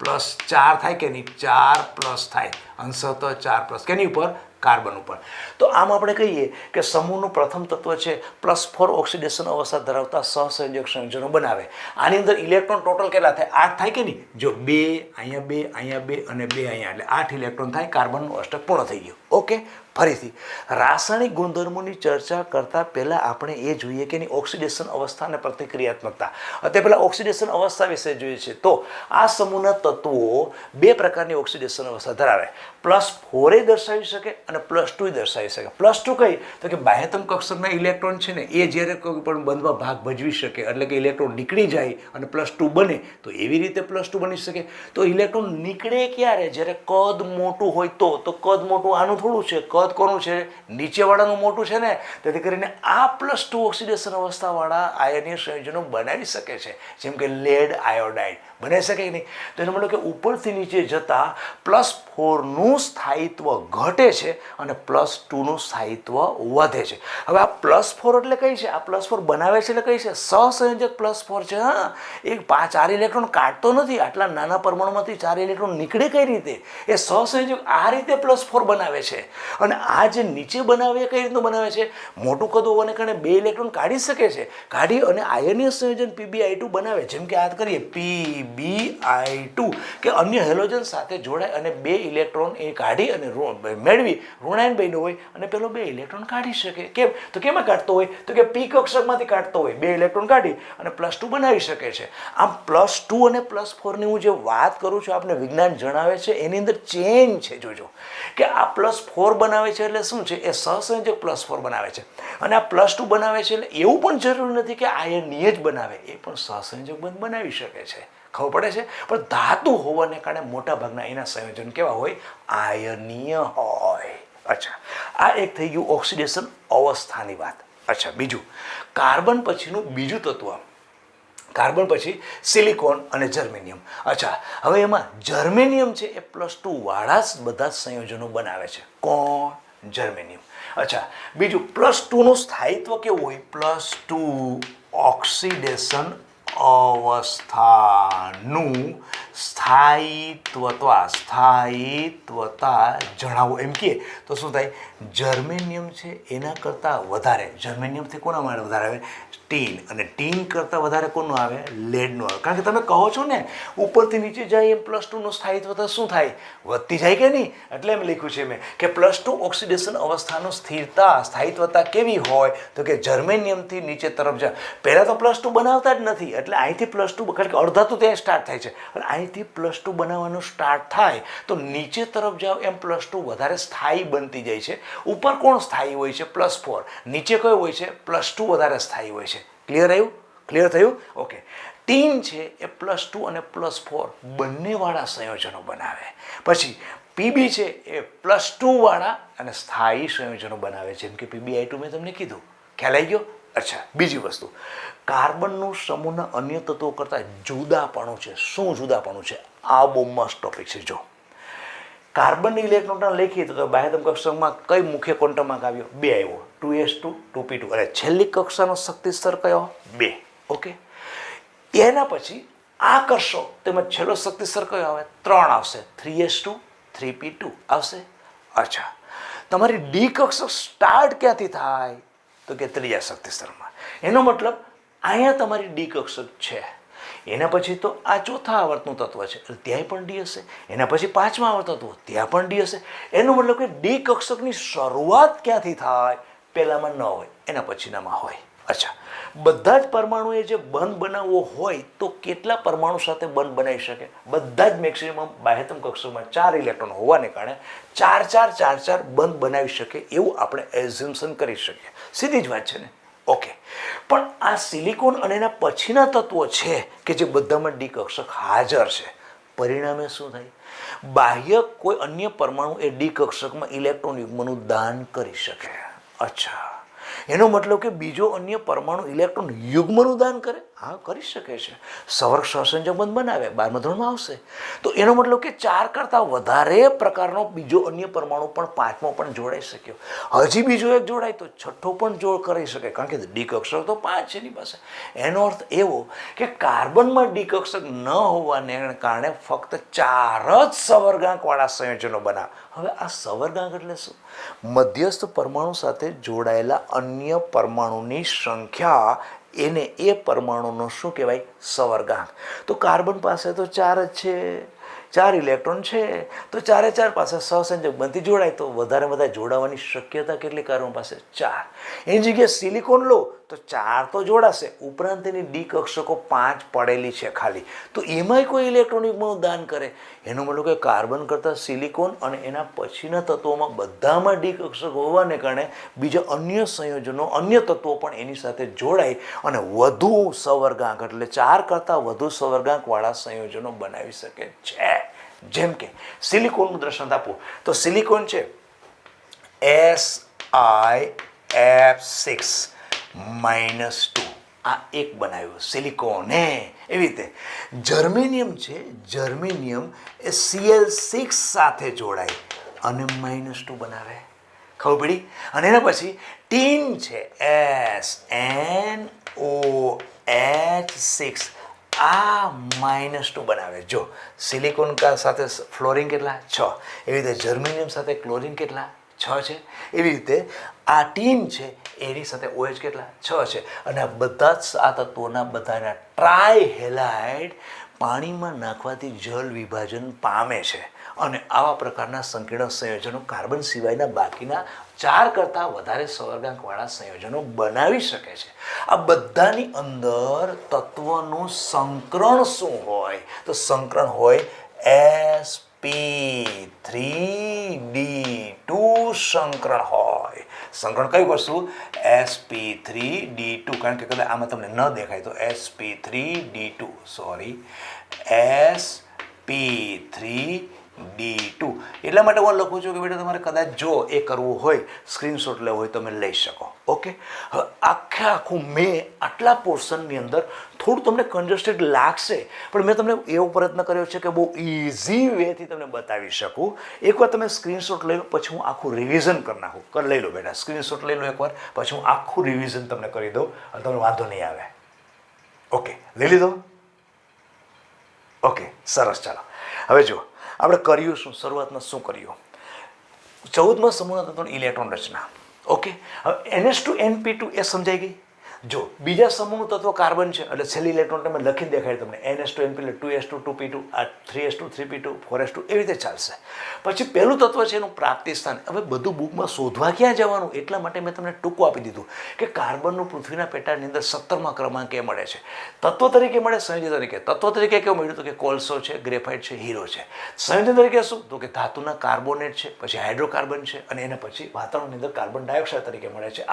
+4 થાય કે નહીં? 4+ થાય. અંશત 4+ કેની ઉપર? કાર્બન ઉપર. તો આમ આપણે કહીએ કે સમૂહનું પ્રથમ તત્વ છે +4 ઓક્સિડેશન અવસ્થા ધરાવતા સહસંયોજક સંયોજનો બનાવે. આની અંદર ઇલેક્ટ્રોન ટોટલ કેટલા થાય? 8 થાય કે નહીં? જો 2 અહીંયા 2 અહીંયા 2 અને 2 અહીંયા એટલે 8 ઇલેક્ટ્રોન થાય. કાર્બનનું અષ્ટક પૂર્ણ થઈ ગયું. ઓકે, ફરીથી રાસાયણિક ગુણધર્મોની ચર્ચા કરતા પહેલાં આપણે એ જોઈએ કે એની ઓક્સિડેશન અવસ્થા અને પ્રતિક્રિયાત્મકતા. તે પહેલાં ઓક્સિડેશન અવસ્થા વિશે જોઈએ છે. તો આ સમૂહના તત્વો 2 પ્રકારની ઓક્સિડેશન અવસ્થા ધરાવે. +4 દર્શાવી શકે અને +2 દર્શાવી શકે. +2 કઈ? તો કે બાહ્યતમ કક્ષકના ઇલેક્ટ્રોન છે ને એ જ્યારે કોઈ પણ બંધમાં ભાગ ભજવી શકે, એટલે કે ઇલેક્ટ્રોન નીકળી જાય અને +2 બને તો એવી રીતે +2 બની શકે. તો ઇલેક્ટ્રોન નીકળે ક્યારે? જ્યારે કદ મોટું હોય તો કદ મોટું આનું થોડું છે, કદ કોનું છે? નીચેવાળાનું મોટું છે ને. તેથી કરીને આ +2 ઓક્સિડેશન અવસ્થાવાળા આયનીય સંયોજનો બનાવી શકે છે, જેમ કે લેડ આયોડાઇડ, બનાવી શકે કે નહીં? તો એનો મતલબ કે ઉપરથી નીચે જતાં +4નું સ્થાયિત્વ ઘટે છે અને +2નું સ્થાયિત્વ વધે છે. હવે આ +4 એટલે કઈ છે? આ +4 બનાવે છે એટલે કઈ છે? સહસંયોજક +4 છે. હા, એક 4 ઇલેક્ટ્રોન કાઢતો નથી. આટલા નાના પરમાણુમાંથી 4 ઇલેક્ટ્રોન નીકળે કઈ રીતે? એ સહસંયોજક આ રીતે +4 બનાવે છે. અને આ જે નીચે બનાવે એ કઈ રીતનું બનાવે છે? મોટું કદ હોવાને કારણે 2 ઇલેક્ટ્રોન કાઢી શકે છે. કાઢી અને આયનીય સંયોજન PbI2 બનાવે. જેમ કે આ કરીએ PbI2 કે અન્ય હેલોજન સાથે જોડાય અને 2 ઇલેક્ટ્રોન એ કાઢી અને મેળવી ઋણાયન બન્યો હોય અને પેલો 2 ઇલેક્ટ્રોન કાઢી શકે. કેમ? તો કેમાં કાઢતો હોય? તો કે P કક્ષકમાંથી કાઢતો હોય. 2 ઇલેક્ટ્રોન કાઢી અને +2 બનાવી શકે છે. આમ +2 અને +4ની હું જે વાત કરું છું આપને વિજ્ઞાન જણાવે છે એની અંદર ચેન છે. જોજો કે આ +4 બનાવે છે એટલે શું છે? એ સહસંયોજક +4 બનાવે છે. અને આ +2 બનાવે છે એટલે એવું પણ જરૂરી નથી કે આયનીય જ બનાવે, એ પણ સહસંયોજક બંધ બનાવી શકે છે. ખબર પડે છે? પણ ધાતુ હોવાને કારણે મોટા ભાગના એના સંયોજન કેવા હોય? આયનીય હોય. અચ્છા, આ એક થઈ ગયું ઓક્સિડેશન અવસ્થાની વાત. અચ્છા, બીજું કાર્બન પછીનું બીજું તત્વ, કાર્બન પછી સિલિકોન અને જર્મેનિયમ. અચ્છા, હવે એમાં જર્મેનિયમ છે એ +2 વાળા જ બધા સંયોજનો બનાવે છે. કોણ? જર્મેનિયમ. અચ્છા, બીજું +2નું સ્થાયિત્વ કેવું હોય? +2 ઓક્સિડેશન અવસ્થાનું સ્થાયિત્વતા જણાવો એમ કહે તો શું થાય? જર્મેનિયમ છે એના કરતાં વધારે, જર્મેનિયમથી કોના માટે વધારે આવે? ટીન. અને ટીન કરતાં વધારે કોનું આવે? લેડનું આવે. કારણ કે તમે કહો છો ને ઉપરથી નીચે જાય એમ +2નું સ્થાયિત્વતા શું થાય? વધતી જાય કે નહીં? એટલે એમ લખ્યું છે મેં કે +2 ઓક્સિડેશન અવસ્થાનું સ્થાયિત્વતા કેવી હોય? તો કે જર્મેનિયમથી નીચે તરફ જાય. પહેલાં તો +2 બનાવતા જ નથી એટલે અહીંથી +2, કારણ કે અડધા તો ત્યાં સ્ટાર્ટ થાય છે અને અહીંથી +2 બનાવવાનું સ્ટાર્ટ થાય તો નીચે તરફ જાઓ એમ +2 વધારે સ્થાયી બનતી જાય છે. ઉપર કોણ સ્થાયી હોય છે? +4. નીચે કયો હોય છે? +2 વધારે સ્થાયી હોય છે. ક્લિયર આવ્યું? ક્લિયર થયું? ઓકે. ટીન છે એ +2 અને +4 બંનેવાળા સંયોજનો બનાવે. પછી Pb છે એ +2 વાળા અને સ્થાયી સંયોજનો બનાવે. જેમ કે PbI2 મેં તમને કીધું. ખ્યાલ આવી ગયો? અચ્છા, બીજી વસ્તુ, કાર્બનનું સમૂહના અન્ય તત્વો કરતાં જુદાપણું છે. શું જુદાપણું છે? આ બહુ મસ્ત ટોપિક છે. જો કાર્બનની ઇલેક્ટ્રોન લખીએ તો બાહ્યતમ કક્ષકમાં કઈ મુખ્ય ક્વોન્ટમ આંક આવ્યો? 2 આવ્યો. 2s2 2p2. અને છેલ્લી કક્ષાનો શક્તિ સ્તર કયો? 2. ઓકે. એના પછી આકર્ષો તેમજ છેલ્લો શક્તિ સ્તર કયો આવે? 3 આવશે. 3s2 3p2 આવશે. અચ્છા, તમારી ડી કક્ષક સ્ટાર્ટ ક્યાંથી થાય? તો કે ત્રીજા શક્તિ સ્તરમાં. એનો મતલબ અહીંયા તમારી ડી કક્ષક છે. એના પછી તો આ ચોથા આવર્તનું તત્વ છે એટલે ત્યાંય પણ ડી હશે. એના પછી પાંચમા આવર્ત તત્વ, ત્યાં પણ ડી હશે. એનો મતલબ કે ડી કક્ષકની શરૂઆત ક્યાંથી થાય? પહેલામાં ન હોય, એના પછીનામાં હોય. અચ્છા, બધા જ પરમાણુએ જે બંધ બનાવવો હોય તો કેટલા પરમાણુ સાથે બંધ બનાવી શકે? બધા જ મેક્સિમમ બાહ્યતમ કક્ષકમાં 4 ઇલેક્ટ્રોન હોવાને કારણે 4 4 4 4 બંધ બનાવી શકે એવું આપણે એઝ્યુમ્શન કરી શકીએ. સીધી જ વાત છે ને? ઓકે. પણ આ સિલિકોન અને એના પછીના તત્વો છે કે જે બધામાં ડી કક્ષક હાજર છે, પરિણામે શું થાય? બાહ્ય કોઈ અન્ય પરમાણુ એ ડી કક્ષકમાં ઇલેક્ટ્રોન યુગ્મનું દાન કરી શકે. અચ્છા, એનો મતલબ કે બીજો અન્ય પરમાણુ ઇલેક્ટ્રોન યુગ્મનું દાન કરે? હા, કરી શકે છે. સવર્ગ સહસંયોજક બંધ બનાવે, 12મા ધોરણમાં આવશે. તો એનો મતલબ કે 4 કરતાં વધારે પ્રકારનો બીજો અન્ય પરમાણુ પણ 5મો પણ જોડાઈ શક્યો. હજી બીજો એક જોડાય તો 6ઠ્ઠો પણ જોડ કરી શકે, કારણ કે ડી કક્ષક તો 5 છે એની પાસે. એનો અર્થ એવો કે કાર્બનમાં ડી કક્ષક ન હોવાને કારણે ફક્ત 4 જ સવર્ગાંકવાળા સંયોજનો બનાવે. હવે આ સવર્ગાંક એટલે શું? મધ્યસ્થ પરમાણુ સાથે જોડાયેલા અન્ય પરમાણુની સંખ્યા, એને એ પરમાણુનો શું કહેવાય? સવર્ગાંક. તો કાર્બન પાસે તો 4 જ છે, 4 ઇલેક્ટ્રોન છે, તો 4 4 પાસે સહસંયોજક બંધથી જોડાય તો વધારે વધારે જોડાવાની શક્યતા કેટલી કાર્બન પાસે? 4. એની જગ્યાએ સિલિકોન લો તો 4 તો જોડાશે, ઉપરાંત એની ડી કક્ષકો 5 પડેલી છે ખાલી, તો એમાંય કોઈ ઇલેક્ટ્રોન યુગ્મનું દાન કરે. એનો મતલબ કે કાર્બન કરતાં સિલિકોન અને એના પછીના તત્વોમાં બધામાં ડી કક્ષક હોવાને કારણે બીજા અન્ય સંયોજનો, અન્ય તત્વો પણ એની સાથે જોડાય અને વધુ સવર્ગાંક એટલે 4 કરતાં વધુ સવર્ગાંકવાળા સંયોજનો બનાવી શકે છે. જેમ કે સિલિકોનનું દ્રષ્ટાંત આપું તો સિલિકોન છે SiF6-2. આ એક બનાવ્યું સિલિકોને. એવી રીતે જર્મેનિયમ છે, જર્મેનિયમ એ Cl6 સાથે જોડાય અને -2 બનાવે. ખબર પડી? અને એના પછી ટીન છે SnOH6 આ -2 બનાવે. જો સિલિકોન સાથે ફ્લોરિન કેટલા 6, એવી રીતે જર્મેનિયમ સાથે ક્લોરિન કેટલા 6 છે. એવી રીતે આ ટીન છે એની સાથે OH કેટલા 6 છે. અને આ બધા જ આ તત્વોના બધાના ટ્રાયહેલાઇડ પાણીમાં નાખવાથી જલ વિભાજન પામે છે અને આવા પ્રકારના સંકીર્ણ સંયોજનો કાર્બન સિવાયના બાકીના 4 કરતાં વધારે સહઅર્ધાંકવાળા સંયોજનો બનાવી શકે છે. આ બધાની અંદર તત્વનું સંકરણ શું હોય? તો સંકરણ હોય sp3d2 સંકરણ હોય. સંકરણ કઈ વસ્તુ? sp3d2. કારણ કે કદાચ આમાં તમને ન દેખાય તો sp3d2 sp3d2 એટલા માટે હું લખું છું કે બેટા તમારે કદાચ જો એ કરવું હોય, સ્ક્રીનશોટ લેવો હોય તમે લઈ શકો. ઓકે, હવે આખું મેં આટલા પોર્શનની અંદર થોડું તમને કન્જસ્ટેડ લાગશે, પણ મેં તમને એવો પ્રયત્ન કર્યો છે કે બહુ ઇઝી વેથી તમને બતાવી શકું. એકવાર તમે સ્ક્રીનશોટ લઈ લો, પછી હું આખું રિવિઝન કરી નાખું. લઈ લો બેટા, સ્ક્રીનશોટ લઈ લો એકવાર, પછી હું આખું રિવિઝન તમને કરી દઉં અને તમને વાંધો નહીં આવે. ઓકે, લઈ લીધો? ઓકે, સરસ. ચાલો હવે જો આપણે કર્યું શું, શરૂઆતમાં શું કર્યું? 14મા સમૂહના તત્વોની ઇલેક્ટ્રોન રચના. ઓકે, હવે NH2NP2 એ સમજાઈ ગઈ. જો બીજા સમૂહનું તત્વ કાર્બન છે એટલે છેલ્લી ઇલેક્ટ્રોન તમે લખીને દેખાય તમને NH2NP એટલે 2s2 2p2, આ 3s2 3p2, 4s2 એવી રીતે ચાલશે. પછી પહેલું તત્વ છે એનું પ્રાપ્તિ સ્થાન. હવે બધું બુકમાં શોધવા ક્યાં જવાનું? એટલા માટે મેં તમને ટૂંકું આપી દીધું કે કાર્બનનું પૃથ્વીના પેટાળની અંદર 17મા ક્રમાંકે મળે છે. તત્વ તરીકે મળે, સંયોજન તરીકે. તત્વ તરીકે કેવું મળ્યું? તો કે કોલસો છે, ગ્રેફાઇટ છે, હીરો છે. સંયોજન તરીકે શું? તો કે ધાતુના કાર્બોનેટ છે, પછી હાઇડ્રોકાર્બન છે અને એના પછી વાતાવરણની અંદર કાર્બન ડાયોક્સાઇડ તરીકે મળે છે.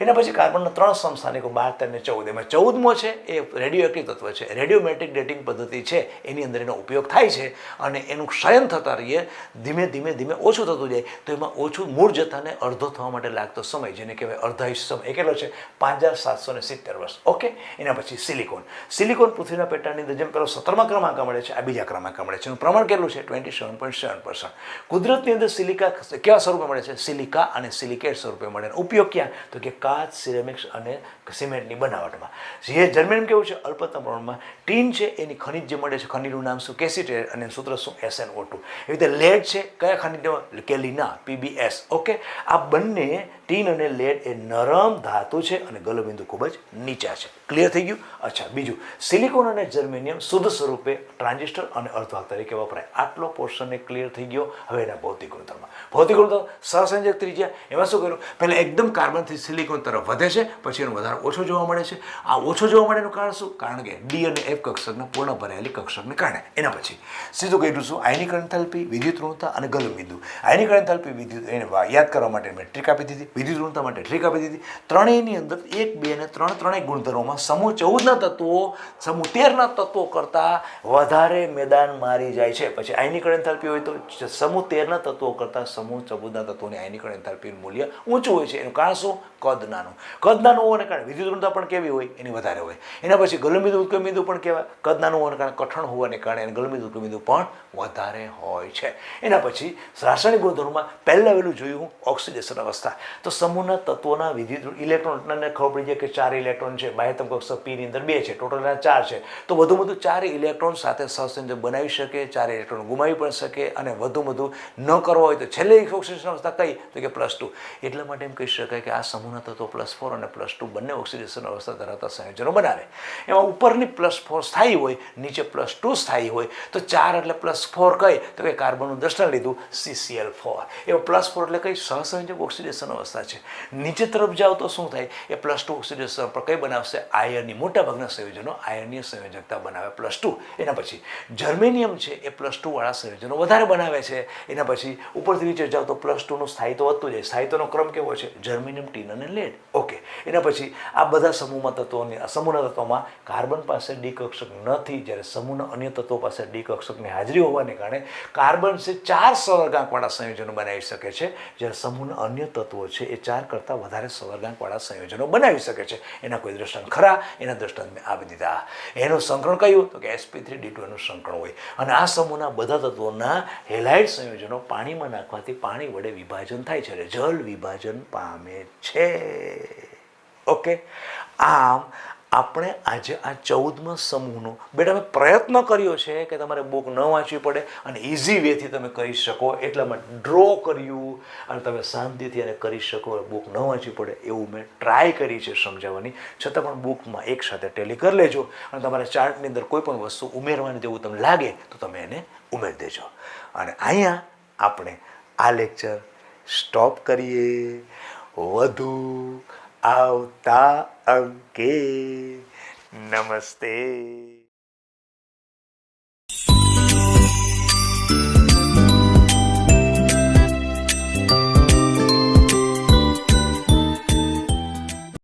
એના પછી કાર્બનના 3 સમસ્થાનિકો 12, 13 ને 14. એમાં 14મો છે એ રેડિયો એક્ટિવ તત્વ છે. રેડિયોમેટ્રિક ડેટિંગ પદ્ધતિ છે એની અંદર એનો ઉપયોગ થાય છે અને એનું ક્ષયન થતા રહીએ ધીમે ધીમે ધીમે ઓછું થતું જાય તો એમાં ઓછું મૂળ જથ્થાને અડધો થવા માટે લાગતો સમય, જેને કહેવાય અર્ધાયુષ્ય સમય, એ કેટલો છે? 5770 વર્ષ. ઓકે, એના પછી સિલિકોન. સિલિકોન પૃથ્વીના પેટાળની અંદર જેમ પેલો 17મા ક્રમાંક મળે છે, આ બીજા ક્રમાંક મળે છે. એનું પ્રમાણ કેટલું છે? 27.7%. કુદરતની અંદર સિલિકા કેવા સ્વરૂપે મળે છે? સિલિકા અને સિલિકેટ સ્વરૂપે મળે. ઉપયોગ ક્યાં? તો કે કાચ, સિરેમિક્સ અને સિમેન્ટની બનાવટમાં. જે જર્મેનિયમ કેવું છે? અલ્પતમ પ્રમાણમાં. ટીન છે એની ખનિજ જે મળે છે, ખનિજનું નામ શું? કેસિટેટ અને સૂત્ર શું? SnO2. એવી રીતે લેડ છે, કયા ખનિજમાં? કેલિના, PbS. ઓકે, આ બંને ટીન અને લેડ એ નરમ ધાતુ છે અને ગલનબિંદુ ખૂબ જ નીચા છે. ક્લિયર થઈ ગયું? અચ્છા, બીજું સિલિકોન અને જર્મેનિયમ શુદ્ધ સ્વરૂપે ટ્રાન્ઝિસ્ટર અને અર્ધવાહક તરીકે વપરાય. આટલો પોર્શન એ ક્લિયર થઈ ગયો. હવે એના ભૌતિક ગુણધર્મ. ભૌતિક ગુણધર્મ સહસંયોજક ત્રિજ્યા. એમાં શું કર્યું? પહેલાં એકદમ કાર્બનથી સિલિકોન તરફ વધે છે, પછી એનો વધારો ઓછો જોવા મળે છે. આ ઓછો જોવા મળેનું કારણ શું? કારણ કે ડી અને એફ કક્ષકના પૂર્ણ ભરાયેલી કક્ષકને કારણે. એના પછી સીધું કહ્યું શું? આયનીકરણ એન્થાલ્પી, વિદ્યુત ઋણતા અને ગલનબિંદુ. આયનીકરણ એન્થાલ્પી વિદ્યુત એને યાદ કરવા માટે મેં ટ્રીક આપી દીધી, વિદ્યુત ઋણતા માટે ટ્રીક આપી દીધી. ત્રણેયની અંદર 1, 2 અને 3 ત્રણેય ગુણધર્મોમાં સમૂહ 14ના તત્વો સમૂહ 13ના તત્વો કરતાં વધારે મેદાન મારી જાય છે. પછી આયનીકરણ એન્થાલ્પી હોય તો સમૂહ 13ના તત્વો કરતાં સમૂહ 14ના તત્વોની આયનીકરણ એન્થાલ્પીનું મૂલ્ય ઊંચું હોય છે. એનું કારણ શું? કદ નાનું. કદ નાનું હોવાને કારણે વિદ્યુત ઋણતા પણ કેવી હોય? એની વધારે હોય. એના પછી ગલનબિંદુ ઉત્ક્રમબિંદુ પણ કેવા? કદ નાનું હોવાને કારણે કઠણ હોવાને કારણે એને ગલનબિંદુ ઉત્ક્રમબિંદુ પણ વધારે હોય છે. એના પછી રાસાયણિક ગુણધર્મોમાં પહેલાં વહેલું જોયું હું ઓક્સિડેશન અવસ્થા. તો સમૂહના તત્વોના વિદ્યુત ઇલેક્ટ્રોનને ખબર પડી જાય કે 4 ઇલેક્ટ્રોન છે. બાહ્યતમ કક્ષક પીની અંદર 2 છે, ટોટલ 4 છે. તો વધુ 4 ઇલેક્ટ્રોન સાથે સહસંયોજક બનાવી શકે, 4 ઇલેક્ટ્રોન ગુમાવી પણ શકે અને વધુ ન કરવો હોય તો છેલ્લે ઓક્સિડેશન અવસ્થા કઈ? તો કે +2. એટલા માટે એમ કહી શકાય કે આ સમૂહના તત્વો +4 અને +2 બંને ઓક્સિડેશન અવસ્થા ધરાવતા સંયોજનો બનાવે. એમાં ઉપરની +4 સ્થાયી હોય, નીચે +2 સ્થાયી હોય. તો 4 એટલે +4 કઈ? તો કે કાર્બનનું દ્રષ્ટાંત લીધું CCl4. એમાં +4 એટલે કઈ? સહસંયોજક ઓક્સિડેશન અવસ્થા છે. નીચે તરફ જાઓ તો શું થાય? એ +2 ઓક્સિડેશન પર કઈ બનાવશે? આયર્નની. મોટાભાગના સંયોજનો આયર્નીય સંયોજકતા બનાવે +2. એના પછી જર્મેનિયમ છે એ +2 વાળા સંયોજનો વધારે બનાવે છે. એના પછી ઉપરથી નીચે જાઓ તો +2નું સ્થાયિત્વ વધતું જાય. સ્થાયિત્વનો ક્રમ કેવો છે? જર્મેનિયમ, ટીન અને લેડ. ઓકે, એના પછી આ બધા સમૂહના તત્વોમાં કાર્બન પાસે ડી કક્ષક નથી, જ્યારે સમૂહના અન્ય તત્વો પાસે ડી કક્ષકની હાજરી હોવાને કારણે કાર્બન છે 4 સહઅર્ધાંકવાળા સંયોજનો બનાવી શકે છે, જ્યારે સમૂહના અન્ય તત્વો છે એ 4 કરતાં વધારે સહઅર્ધાંકવાળા સંયોજનો બનાવી શકે છે. એના કોઈ દ્રષ્ટાંત ખરા? ખરા? એના દ્રષ્ટાંત મેં આપી દીધા. એનું સંકરણ કયું? તો કે sp3d2 એનું સંકરણ હોય. અને આ સમૂહના બધા તત્વોના હેલાઇડ સંયોજનો પાણીમાં નાખવાથી પાણી વડે વિભાજન થાય છે, એટલે જલ વિભાજન પામે છે. ઓકે, આમ આપણે આજે આ 14મા સમૂહનો બેટા મેં પ્રયત્ન કર્યો છે કે તમારે બુક ન વાંચવી પડે અને ઇઝી વેથી તમે કરી શકો, એટલા માટે ડ્રો કર્યું અને તમે શાંતિથી એને કરી શકો, બુક ન વાંચવી પડે એવું મેં ટ્રાય કરી છે સમજાવવાની. છતાં પણ બુકમાં એકસાથે ટેલી કરી લેજો અને તમારા ચાર્ટની અંદર કોઈ પણ વસ્તુ ઉમેરવાની જેવું તમને લાગે તો તમે એને ઉમેરી દેજો. અને અહીંયા આપણે આ લેક્ચર સ્ટોપ કરીએ. વધુ આવતા અંકે. નમસ્તે.